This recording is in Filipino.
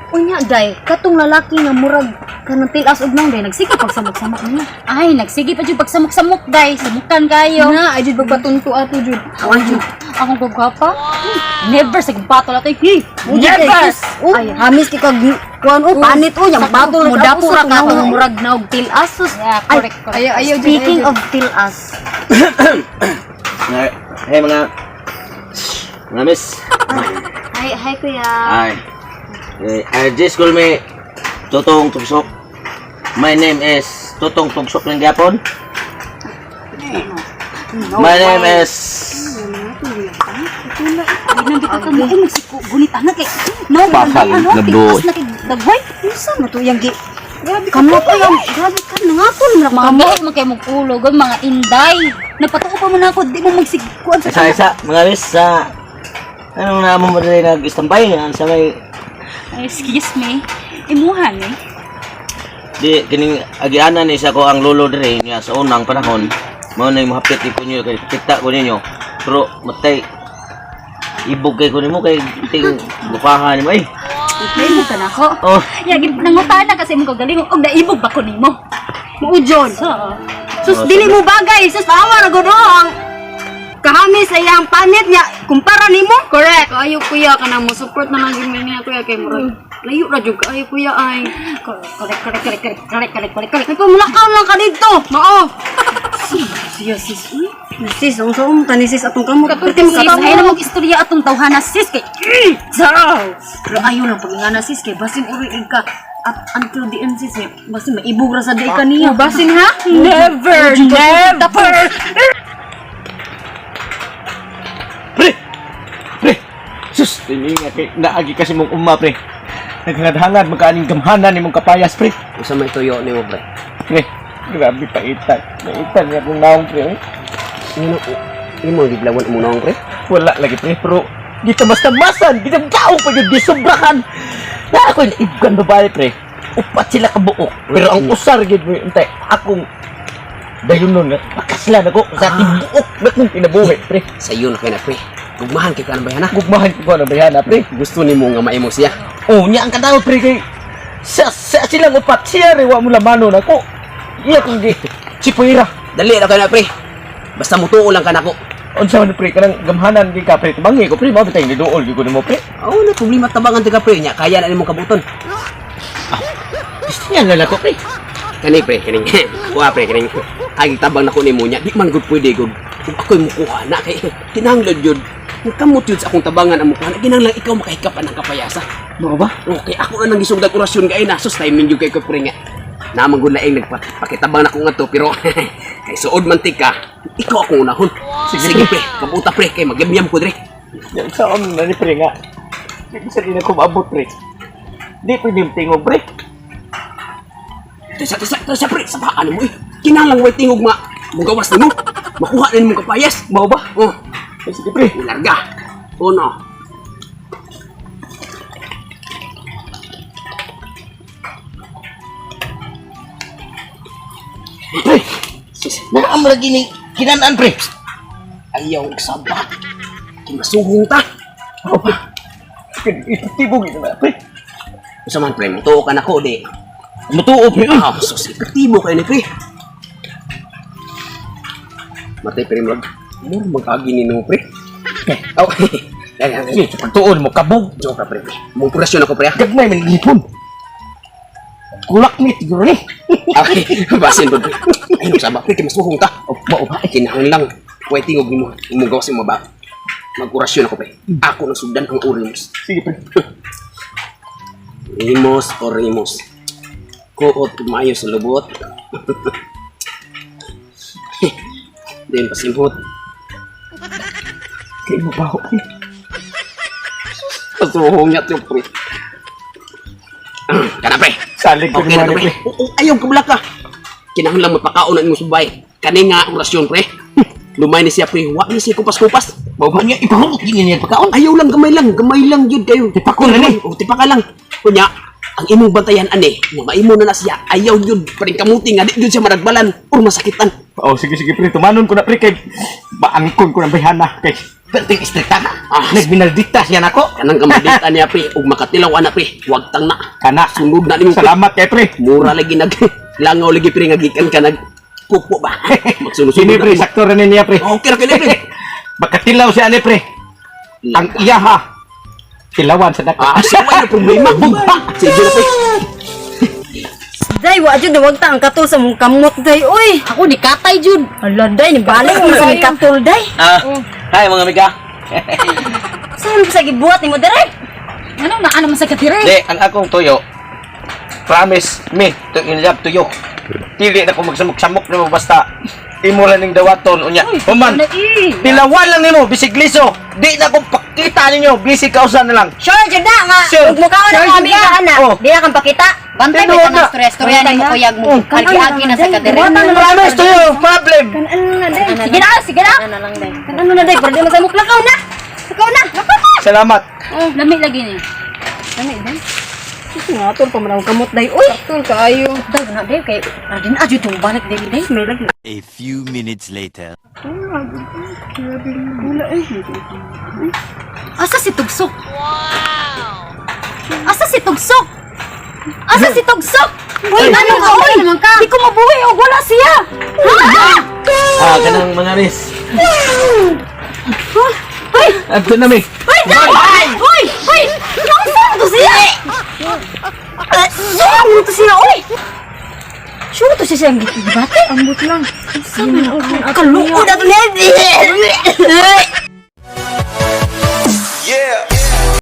Unya day, katong lalaki nga murag kanang tilas og nang day nagsige pagsamok-samok niya. Ay, nagsige pa jud pagsamok-samok day, samukan kayo. Na, ay jud pagpatunto ato jud. Awan jud. Akong gagwapa? Never sa battle ato. Never. Ay, hamis kay kag kuan o panit o yang battle mo dapo ra ka kung murag na og tilas. Yeah, correct. Ayaw speaking of tilas. Hey mga miss. Hi kuya. Hi. Just call me Totong Tugsok. My name is Totong Tugsok ng Japon. My name is Nandito ka mo ay magsigunit anak eh. No, Pasal, nagdo. Dagway. Isa na to yang gi. Grabe kamot ay grabe ka nangatol na Mamot mo kay mong ulo, mga inday. Nagpatuko pa man ako, di mo magsikuan sa isa mga miss sa anong naman mo rin nag-istampay sa may Excuse me. Imuhan eh. di kining agianan ni sa ko ang lolo dire niya sa unang panahon mao na mahapit ko niyo kay kita ko ninyo pero matay ibog kay ko nimo kay ting gupahan mo Play mo ka na ako. oh Yagin nangutan na kasi mo kagaling og naibog ba ko nimo. Muujon. So, Sus dili mo bagay, sus tawa ra gud ang kahami sa iyang panit niya kumpara nimo. Correct. Ayo kuya kanang mo support na lang gyud niya kuya kay murag layo ra jud ayo kuya ay. correct. Ay pamulakaw lang ka dito. Mao. Siya sis. Sis, ang saom tani sis atong kamot. Sis, ay na mong istorya atong tawhana sis kay. Pero ayaw lang pag-ingana sis kay basin uri ka at until the end sis basin maibog ra sa day kaniya. Basin ha? Never. pre sus ini nga kay naagi kasi mong umma pre naghangad magkaaning gamhanan nimong kapayas pre Usa may tuyo nimo pre. pre grabe paitan niya kung naong pre Imo giblawan mo nang pre. wala lagi pre pero dito basta-basan dito tao pa yun di sobrahan na ako yung ibgan babae pre upat sila kabuok pero ang usar gid mo untay akong dayon nun pakaslan ako sa ating buok na kong pinabuhi pre Sayo na kay na pre. Gugmahan kay kanang bayana. gugmahan ko na bayana pre Gusto nimo nga maimo siya. oh niya ang kadao pre kay sa silang upat siya rewa mo lamano na ko iya kong di chipuira Dali na kay na pre. Basta mutuo lang kanako. unsa man pre kanang gamhanan di ka pre tumangi ko pre mo bitay ni duol gyud ko nimo pre Oh, na problema tabangan tiga pre nya kaya na nimo kabuton. gusto niya lala ko pre Kani pre, kani. Kuha pre, kani. Ay tabang nako nimo nya, di man gud pwede gud. Kung ako'y mukuha na kay kinahanglan jud. Kung kamot yun sa akong tabangan ang mukha, kinahanglan ikaw makahikapan ng kapayasa. mo ba Okay, ako na nang gisugdag orasyon kay nasos timing jud kay ko pre nga. Namang gud laing nagpakitabang nako nga to pero kay suod man tika, ikaw ako unahon. Sige pre, kabuta pre kay magyamyam ko dire. yan sa na ni pre nga di sa din ako maabot pre di pwede tingog pre Tesa pre, sabaan mo eh. Kinahanglan way tingog mugawas nimo. Makuha na nimo kapayas. mo ba Oh, sige pre larga. Oh no. pre naam lagi ni kinanaan pre Ayaw sabat. Kimasuhong ta. mo ba itibog ito na pre Usa man pre, mutuo ka nako di. mutuo pre Ah, sus epektibo kay ni pre. Matay pre mo. Mo magagi ni no pre. Oh. sige pagtuon mo kabog Joke pre. Mo kurasyon ako pre. gagmay man gipon kulak ni siguro ni Okay, basin po pre. Ay, sabak pre, kimasuhong ta. mo ba Kinahanglan way tingog nimo. Umugawas mo ba? Magkurasyon ako pre. Ako nang sugdan ang urimos. sige pre Rimos o rimos. Kuot mayo sa lubot. Din pasimhot. kay mo ba pre Pasuhong niya to pre. Kana pre. salig ko Okay ni na to, pre pre. Ayaw kabla ka. Kinahanglan mapakaon mo subay. Kani nga orasyon pre. Lumay ni siya pre. Wa ni siya kupas-kupas. mo ba niya ipahumok gini niya pagkaon Ayaw lang gamay lang jud kayo. Tipakon na ni. O tipaka lang. Kunya, ang imong bantayan ane, nga maimo na siya. Ayaw jud paring kamuti nga di jud siya maragbalan or masakitan. oh sige pre tumanon ko na pre kay baangkon ko na bayana kay Ganting istrikta ka. Nagbinaldikta siya nako. Kanang kamaldita niya pre, ug makatilaw ana pre, huwag tang na. Kana. Sunod na nimo pre. Salamat kay pre. Mura lagi langaw lagi pre nga gikan ka kupo ba. Magsunod-sunod Sini pre, na. sakto rin niya pre. Okay ra kay pre. Makatilaw siya ni pre. Ang iya ha. Tilawan sa dako. Siya na problema. Bugba. Sige na pre. Day, wa jud wag ta ang katul sa mong kamot day. Uy, Ako ni katay jud. ala day ni balik mo sa mong katul day. Hi mga amiga. Saan mo sa gibuhat nimo dire? Ano na ano man sa katire? Di, ang akong tuyo. Promise me to in love to you. Dili na ko magsamok-samok nimo basta imo lang ning dawaton unya. Human. Tilawan lang nimo bisig liso. Di na ko pakita ninyo bisig kausan na lang. Sure jud na nga. Sure. Ug mukha na Sure, kami jud na. ka ana. Oh. Di na kang pakita. Bantay Tinuod ba na. ka storya ni mo kuyag mo. Agi-agi na sa katire. Promise to you, problem. Ano na day? Sige na, sige na. Ano lang day? Ano na day? Pero di mo sa mukha lakaw na. Lakaw na. Salamat. Lami lagi ni. Ano day? Nga tol pa man ang kamot day. Uy, tol kaayo. Day na day kay adin ajo to balik day day. May lagi. A few minutes later. Asa si Tugsok? Asa si Tugsok? Asa si Tugsok? Uy, ano ka? Uy, di ko mabuhi o wala siya. Ha? Kanang mga ris. Uy, Adto na mi. uy, day! Uy, uy, saan to siya? Saan to siya, uy? Sure to siya siyang gibate? Ambot lang. Kaluko na to niya.